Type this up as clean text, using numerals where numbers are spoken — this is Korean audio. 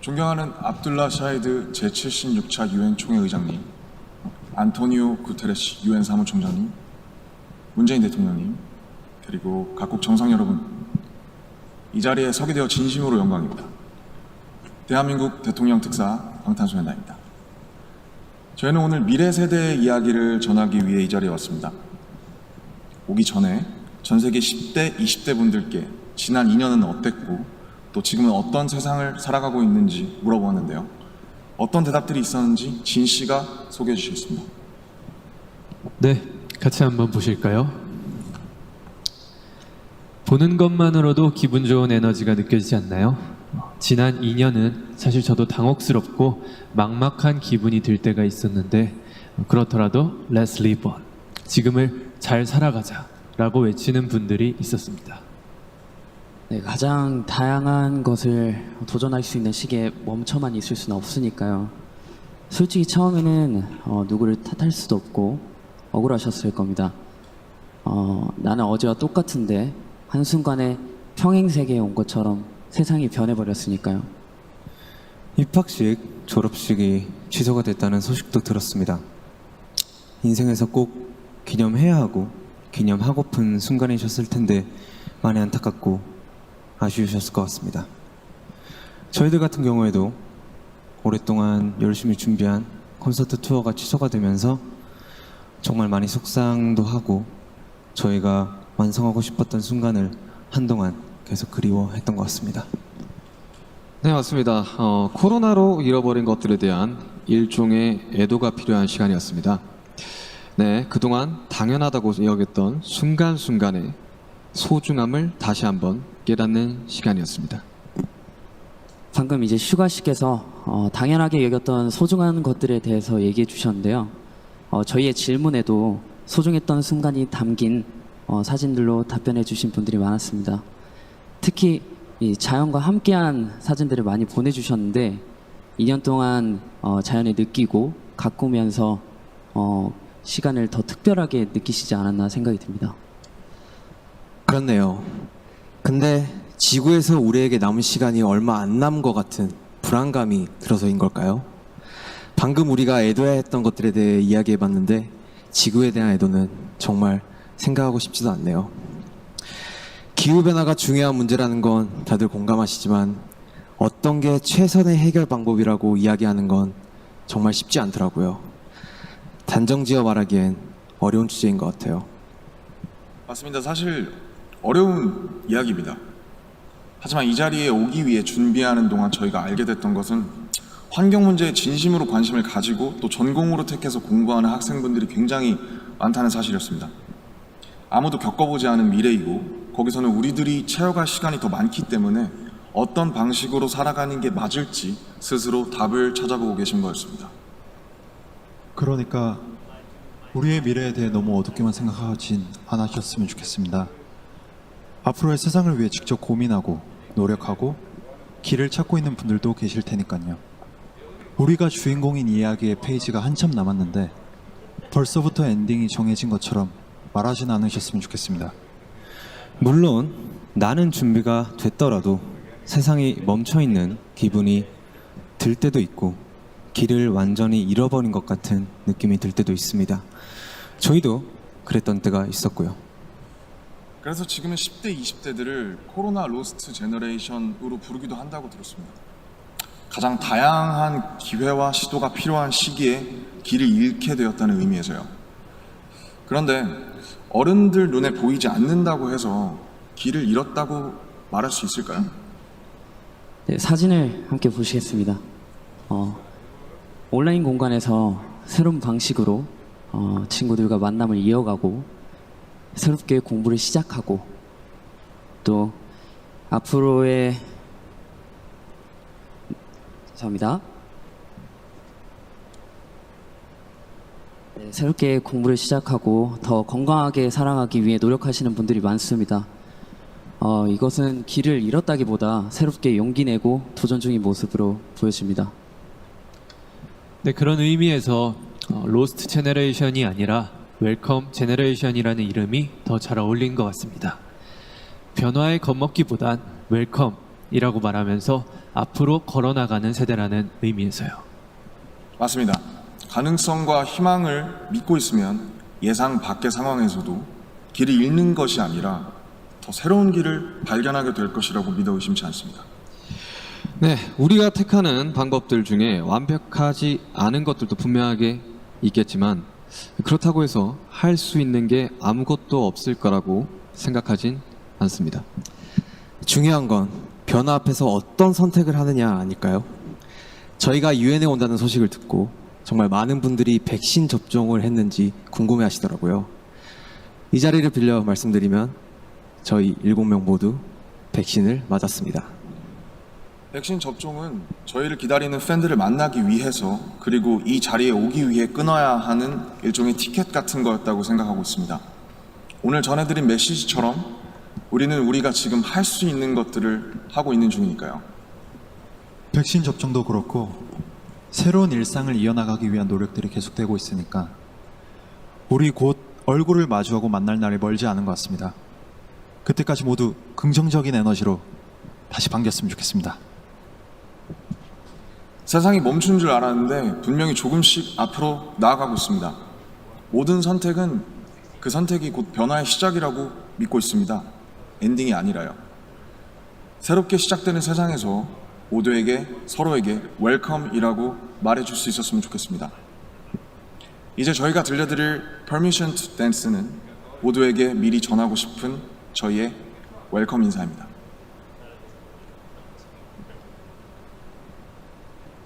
존경하는 압둘라 샤히드 제76차 유엔 총회의장님, 안토니오 구테레시 유엔 사무총장님, 문재인 대통령님, 그리고 각국 정상 여러분, 이 자리에 서게 되어 진심으로 영광입니다. 대한민국 대통령 특사 방탄소년단입니다. 저희는 오늘 미래 세대의 이야기를 전하기 위해 이 자리에 왔습니다. 오기 전에 전 세계 10대, 20대 분들께 지난 2년은 어땠고 또 지금은 어떤 세상을 살아가고 있는지 물어보았는데요. 어떤 대답들이 있었는지 진 씨가 소개해 주시겠습니다. 네, 같이 한번 보실까요? 보는 것만으로도 기분 좋은 에너지가 느껴지지 않나요? 지난 2년은 사실 저도 당혹스럽고 막막한 기분이 들 때가 있었는데 그렇더라도 Let's live on, 지금을 잘 살아가자 라고 외치는 분들이 있었습니다. 네, 가장 다양한 것을 도전할 수 있는 시기에 멈춰만 있을 수는 없으니까요. 솔직히 처음에는 누구를 탓할 수도 없고 억울하셨을 겁니다. 나는 어제와 똑같은데 한순간에 평행세계에 온 것처럼 세상이 변해버렸으니까요. 입학식, 졸업식이 취소가 됐다는 소식도 들었습니다. 인생에서 꼭 기념해야 하고 기념하고픈 순간이셨을 텐데 많이 안타깝고 아쉬우셨을 것 같습니다. 저희들 같은 경우에도 오랫동안 열심히 준비한 콘서트 투어가 취소가 되면서 정말 많이 속상도 하고 저희가 완성하고 싶었던 순간을 한동안 계속 그리워했던 것 같습니다. 네, 맞습니다. 코로나로 잃어버린 것들에 대한 일종의 애도가 필요한 시간이었습니다. 네, 그동안 당연하다고 여겼던 순간순간의 소중함을 다시 한번 깨닫는 시간이었습니다. 방금 이제 슈가 씨께서 당연하게 여겼던 소중한 것들에 대해서 얘기해 주셨는데요. 저희의 질문에도 소중했던 순간이 담긴 사진들로 답변해 주신 분들이 많았습니다. 특히 이 자연과 함께한 사진들을 많이 보내주셨는데 2년 동안 자연을 느끼고 가꾸면서 시간을 더 특별하게 느끼시지 않았나 생각이 듭니다. 그렇네요. 근데 지구에서 우리에게 남은 시간이 얼마 안 남은 것 같은 불안감이 들어서인 걸까요? 방금 우리가 애도해야 했던 것들에 대해 이야기해봤는데 지구에 대한 애도는 정말 생각하고 싶지도 않네요. 기후변화가 중요한 문제라는 건 다들 공감하시지만 어떤 게 최선의 해결 방법이라고 이야기하는 건 정말 쉽지 않더라고요. 단정지어 말하기엔 어려운 주제인 것 같아요. 맞습니다. 사실 어려운 이야기입니다. 하지만 이 자리에 오기 위해 준비하는 동안 저희가 알게 됐던 것은 환경 문제에 진심으로 관심을 가지고 또 전공으로 택해서 공부하는 학생분들이 굉장히 많다는 사실이었습니다. 아무도 겪어보지 않은 미래이고 거기서는 우리들이 채워갈 시간이 더 많기 때문에 어떤 방식으로 살아가는 게 맞을지 스스로 답을 찾아보고 계신 거였습니다. 그러니까 우리의 미래에 대해 너무 어둡게만 생각하진 않으셨으면 좋겠습니다. 앞으로의 세상을 위해 직접 고민하고 노력하고 길을 찾고 있는 분들도 계실 테니까요. 우리가 주인공인 이야기의 페이지가 한참 남았는데 벌써부터 엔딩이 정해진 것처럼 말하진 않으셨으면 좋겠습니다. 물론 나는 준비가 됐더라도 세상이 멈춰있는 기분이 들 때도 있고 길을 완전히 잃어버린 것 같은 느낌이 들 때도 있습니다. 저희도 그랬던 때가 있었고요. 그래서 지금은 10대, 20대들을 코로나 로스트 제너레이션으로 부르기도 한다고 들었습니다. 가장 다양한 기회와 시도가 필요한 시기에 길을 잃게 되었다는 의미에서요. 그런데 어른들 눈에 보이지 않는다고 해서 길을 잃었다고 말할 수 있을까요? 네, 사진을 함께 보시겠습니다. 온라인 공간에서 새로운 방식으로 친구들과 만남을 이어가고 새롭게 공부를 시작하고 또 앞으로의 죄송합니다. 네, 새롭게 공부를 시작하고 더 건강하게 살아가기 위해 노력하시는 분들이 많습니다. 이것은 길을 잃었다기보다 새롭게 용기 내고 도전 중인 모습으로 보여집니다. 네, 그런 의미에서 로스트 제너레이션이 아니라 웰컴 제너레이션이라는 이름이 더 잘 어울린 것 같습니다. 변화에 겁먹기보단 웰컴이라고 말하면서 앞으로 걸어나가는 세대라는 의미에서요. 맞습니다. 가능성과 희망을 믿고 있으면 예상 밖의 상황에서도 길을 잃는 것이 아니라 더 새로운 길을 발견하게 될 것이라고 믿어 의심치 않습니다. 네, 우리가 택하는 방법들 중에 완벽하지 않은 것들도 분명하게 있겠지만 그렇다고 해서 할 수 있는 게 아무것도 없을 거라고 생각하진 않습니다. 중요한 건 변화 앞에서 어떤 선택을 하느냐 아닐까요? 저희가 유엔에 온다는 소식을 듣고 정말 많은 분들이 백신 접종을 했는지 궁금해 하시더라고요. 이 자리를 빌려 말씀드리면 저희 7명 모두 백신을 맞았습니다. 백신 접종은 저희를 기다리는 팬들을 만나기 위해서 그리고 이 자리에 오기 위해 끊어야 하는 일종의 티켓 같은 거였다고 생각하고 있습니다. 오늘 전해드린 메시지처럼 우리는 우리가 지금 할 수 있는 것들을 하고 있는 중이니까요. 백신 접종도 그렇고 새로운 일상을 이어나가기 위한 노력들이 계속되고 있으니까 우리 곧 얼굴을 마주하고 만날 날이 멀지 않은 것 같습니다. 그때까지 모두 긍정적인 에너지로 다시 반겼으면 좋겠습니다. 세상이 멈춘 줄 알았는데 분명히 조금씩 앞으로 나아가고 있습니다. 모든 선택은 그 선택이 곧 변화의 시작이라고 믿고 있습니다. 엔딩이 아니라요. 새롭게 시작되는 세상에서 모두에게 서로에게 웰컴이라고 말해줄 수 있었으면 좋겠습니다. 이제 저희가 들려드릴 Permission to Dance는 모두에게 미리 전하고 싶은 저희의 웰컴 인사입니다.